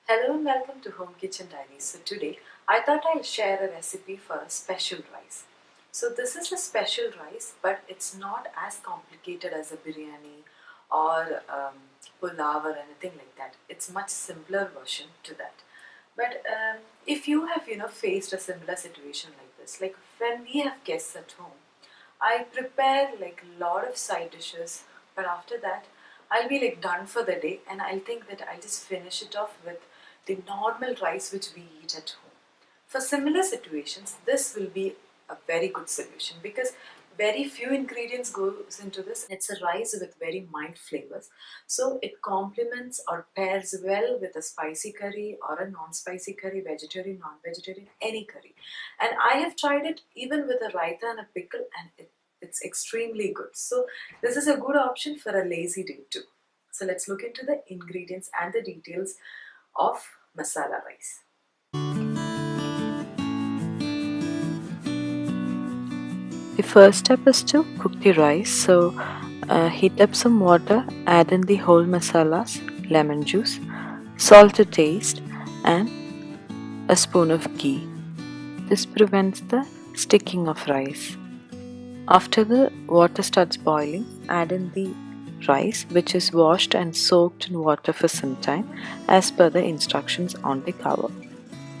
Hello and welcome to Home Kitchen Diaries. So today I thought I'll share a recipe for a special rice. So this is a special rice, but it's not as complicated as a biryani or pulav or anything like that. It's much simpler version to that. But if you have faced a similar situation like this, like when we have guests at home, I prepare like a lot of side dishes, but after that, I'll be like done for the day, and I'll think that I'll just finish it off with the normal rice which we eat at home. For similar situations, this will be a very good solution because very few ingredients goes into this. It's a rice with very mild flavors, so it complements or pairs well with a spicy curry or a non-spicy curry, vegetarian, non-vegetarian, any curry. And I have tried it even with a raita and a pickle, and it's extremely good. So this is a good option for a lazy day too. So let's look into the ingredients and the details of masala rice. The first step is to cook the rice. So heat up some water, add in the whole masalas, lemon juice, salt to taste, and a spoon of ghee. This prevents the sticking of rice. After the water starts boiling, add in the rice, which is washed and soaked in water for some time as per the instructions on the cover.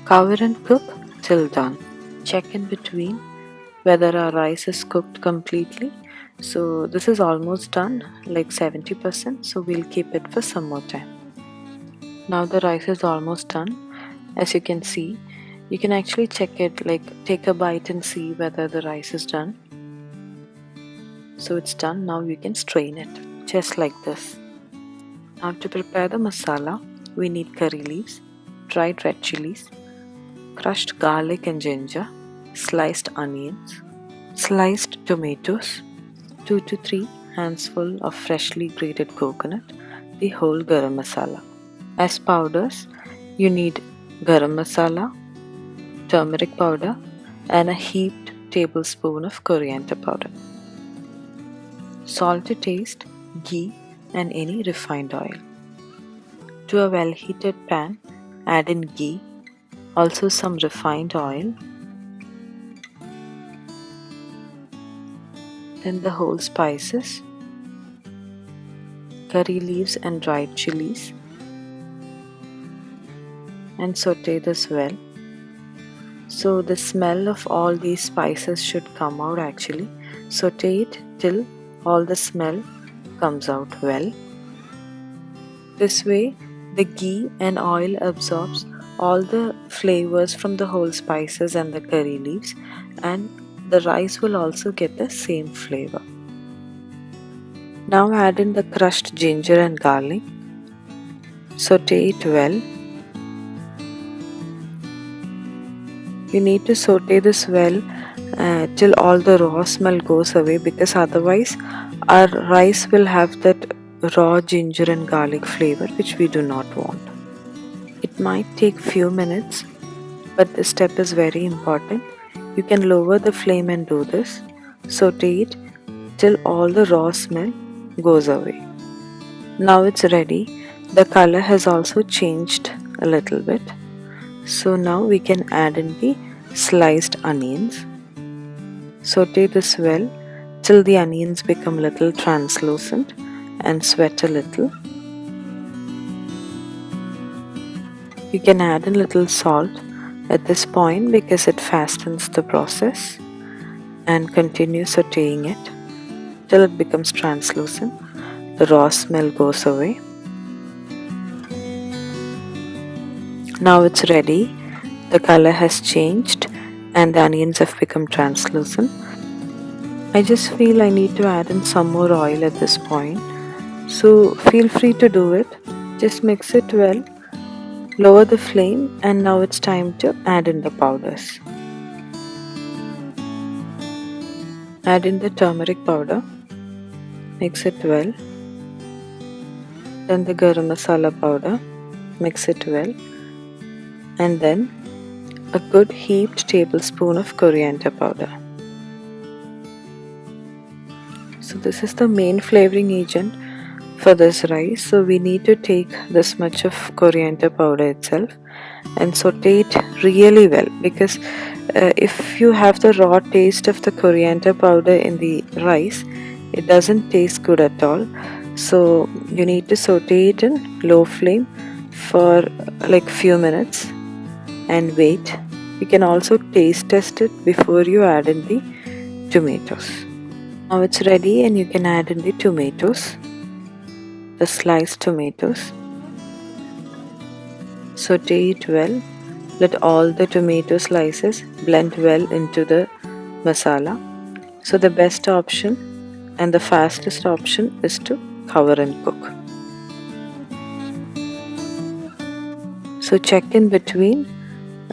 Cover and cook till done. Check in between whether our rice is cooked completely. So this is almost done, like 70%, so we'll keep it for some more time. Now the rice is almost done. As you can see, you can actually check it, like take a bite and see whether the rice is done. So it's done. Now you can strain it just like this. Now to prepare the masala, we need curry leaves, dried red chillies, crushed garlic and ginger, sliced onions, sliced tomatoes, 2 to 3 handfuls of freshly grated coconut, the whole garam masala. As powders, you need garam masala, turmeric powder, and a heaped tablespoon of coriander powder. Salt to taste, ghee, and any refined oil. To a well heated pan, add in ghee, also some refined oil, then the whole spices, curry leaves and dried chilies, and saute this well. So the smell of all these spices should come out actually. Saute it till all the smell comes out well. This way the ghee and oil absorbs all the flavors from the whole spices and the curry leaves, and the rice will also get the same flavor. Now add in the crushed ginger and garlic. Saute it well. You need to saute this well till all the raw smell goes away, because otherwise our rice will have that raw ginger and garlic flavor which we do not want. It might take few minutes, but this step is very important. You can lower the flame and do this. Saute it till all the raw smell goes away. Now it's ready. The color has also changed a little bit. So now we can add in the sliced onions. Saute this well till the onions become little translucent and sweat a little. You can add a little salt at this point because it fastens the process, and continue sauteing it till it becomes translucent. The raw smell goes away. Now it's ready. The color has changed and the onions have become translucent. I just feel I need to add in some more oil at this point. So feel free to do it. Just mix it well. Lower the flame, and now it's time to add in the powders. Add in the turmeric powder. Mix it well. Then the garam masala powder. Mix it well. And then a good heaped tablespoon of coriander powder. So this is the main flavoring agent for this rice. So we need to take this much of coriander powder itself and saute it really well, because if you have the raw taste of the coriander powder in the rice, it doesn't taste good at all. So you need to saute it in low flame for like few minutes and wait. You can also taste test it before you add in the tomatoes. Now it's ready and you can add in the tomatoes, the sliced tomatoes. Saute it well. Let all the tomato slices blend well into the masala. So the best option and the fastest option is to cover and cook. So check in between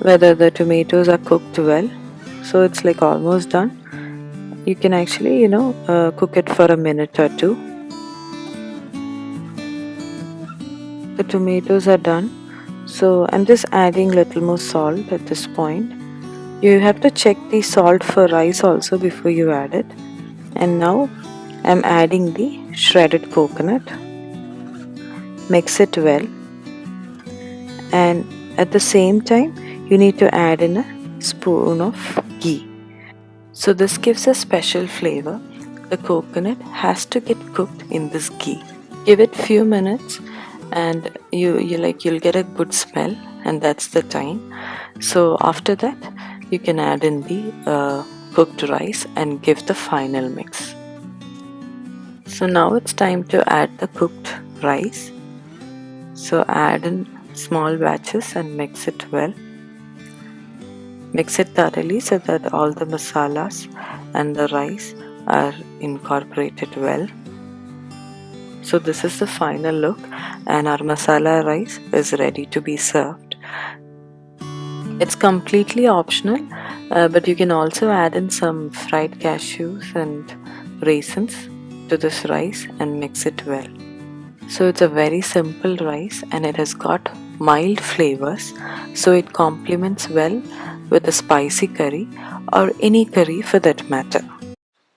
whether the tomatoes are cooked well. So it's like almost done. You can actually cook it for a minute or two. The tomatoes are done, so I'm just adding little more salt at this point. You have to check the salt for rice also before you add it. And now I'm adding the shredded coconut. Mix it well, and at the same time you need to add in a spoon of ghee. So this gives a special flavor. The coconut has to get cooked in this ghee. Give it few minutes and you'll get a good smell, and that's the time. So after that you can add in the cooked rice and give the final mix. So now it's time to add the cooked rice. So add in small batches and mix it well. Mix it thoroughly so that all the masalas and the rice are incorporated well. So this is the final look, and our masala rice is ready to be served. It's completely optional, but you can also add in some fried cashews and raisins to this rice and mix it well. So it's a very simple rice and it has got mild flavors, so it complements well with a spicy curry or any curry for that matter.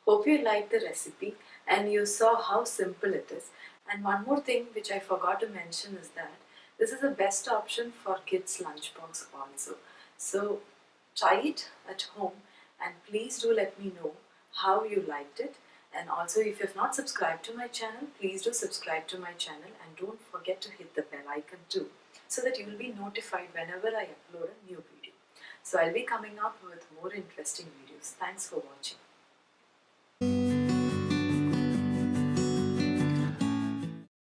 Hope you liked the recipe and you saw how simple it is. And one more thing which I forgot to mention is that this is the best option for kids' lunchbox also. So try it at home and please do let me know how you liked it. And also, if you have not subscribed to my channel, please do subscribe to my channel and don't forget to hit the bell icon too, so that you will be notified whenever I upload a new video. So I'll be coming up with more interesting videos. Thanks for watching.